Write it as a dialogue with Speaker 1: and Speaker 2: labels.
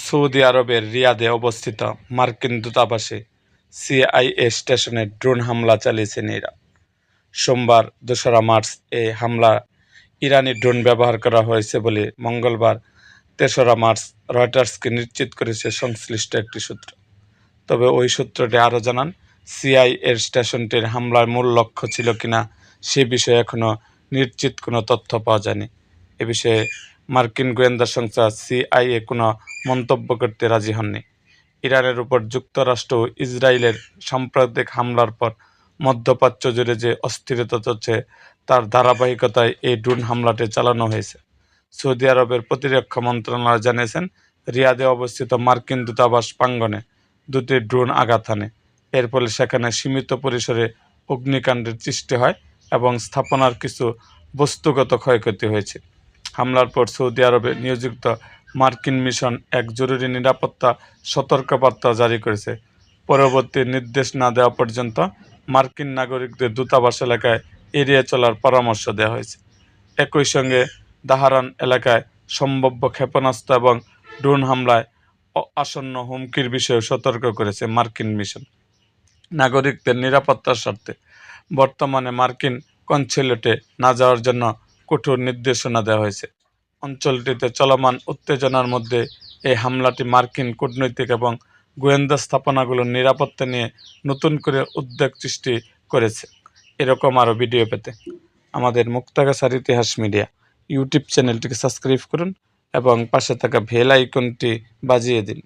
Speaker 1: Saudi আরবের রিয়াদে অবস্থিত মার্কিন দূতাবাসে সিআইএ স্টেশনে ড্রোন হামলা চালিয়েছেন ইরান। সোমবার ২রা মার্চ এই হামলা ইরানি ড্রোন ব্যবহার করা হয়েছে বলে মঙ্গলবার ৩রা মার্চ রয়টার্সকে নিশ্চিত করেছে সংশ্লিষ্ট একটি সূত্র। তবে ওই সূত্রটি আরও জানান, সিআইএর স্টেশনটির হামলার মূল লক্ষ্য ছিল কিনা সে বিষয়ে এখনও নিশ্চিত কোনো তথ্য পাওয়া যায়নি। এ বিষয়ে মার্কিন গোয়েন্দা সংস্থা সিআইএ কোনো মন্তব্য করতে রাজি হননি। ইরানের উপর যুক্তরাষ্ট্র ও ইসরায়েলের সাম্প্রতিক হামলার পর মধ্যপ্রাচ্য জুড়ে যে অস্থিরতা চলছে তার ধারাবাহিকতায় এই ড্রোন হামলাটি চালানো হয়েছে। সৌদি আরবের প্রতিরক্ষা মন্ত্রণালয় জানিয়েছেন, রিয়াদে অবস্থিত মার্কিন দূতাবাস প্রাঙ্গণে দুটি ড্রোন আঘাত হানে। এর ফলে সেখানে সীমিত পরিসরে অগ্নিকাণ্ডের সৃষ্টি হয় এবং স্থাপনার কিছু বস্তুগত ক্ষয়ক্ষতি হয়েছে। হামলার পর সৌদি আরবে নিয়োজিত মার্কিন মিশন এক জরুরি নিরাপত্তা সতর্কবার্তা জারি করেছে। পরবর্তী নির্দেশ না দেওয়া পর্যন্ত মার্কিন নাগরিকদের দূতাবাস এলাকায় এড়িয়ে চলার পরামর্শ দেওয়া হয়েছে। একই সঙ্গে দাহারান এলাকায় সম্ভাব্য ক্ষেপণাস্ত্র এবং ড্রোন হামলায় আসন্ন হুমকির বিষয়ে সতর্ক করেছে মার্কিন মিশন। নাগরিকদের নিরাপত্তার স্বার্থে বর্তমানে মার্কিন কনসুলেটে না যাওয়ার জন্য কঠোর নির্দেশনা দেওয়া হয়েছে। অঞ্চলটিতে চলমান উত্তেজনার মধ্যে এই হামলাটি মার্কিন কূটনৈতিক এবং গোয়েন্দা স্থাপনাগুলোর নিরাপত্তা নিয়ে নতুন করে উদ্বেগ সৃষ্টি করেছে। এরকম আরও ভিডিও পেতে আমাদের মুক্তাগাছার ইতিহাস মিডিয়া ইউটিউব চ্যানেলটিকে সাবস্ক্রাইব করুন এবং পাশে থাকা বেল আইকনটি বাজিয়ে দিন।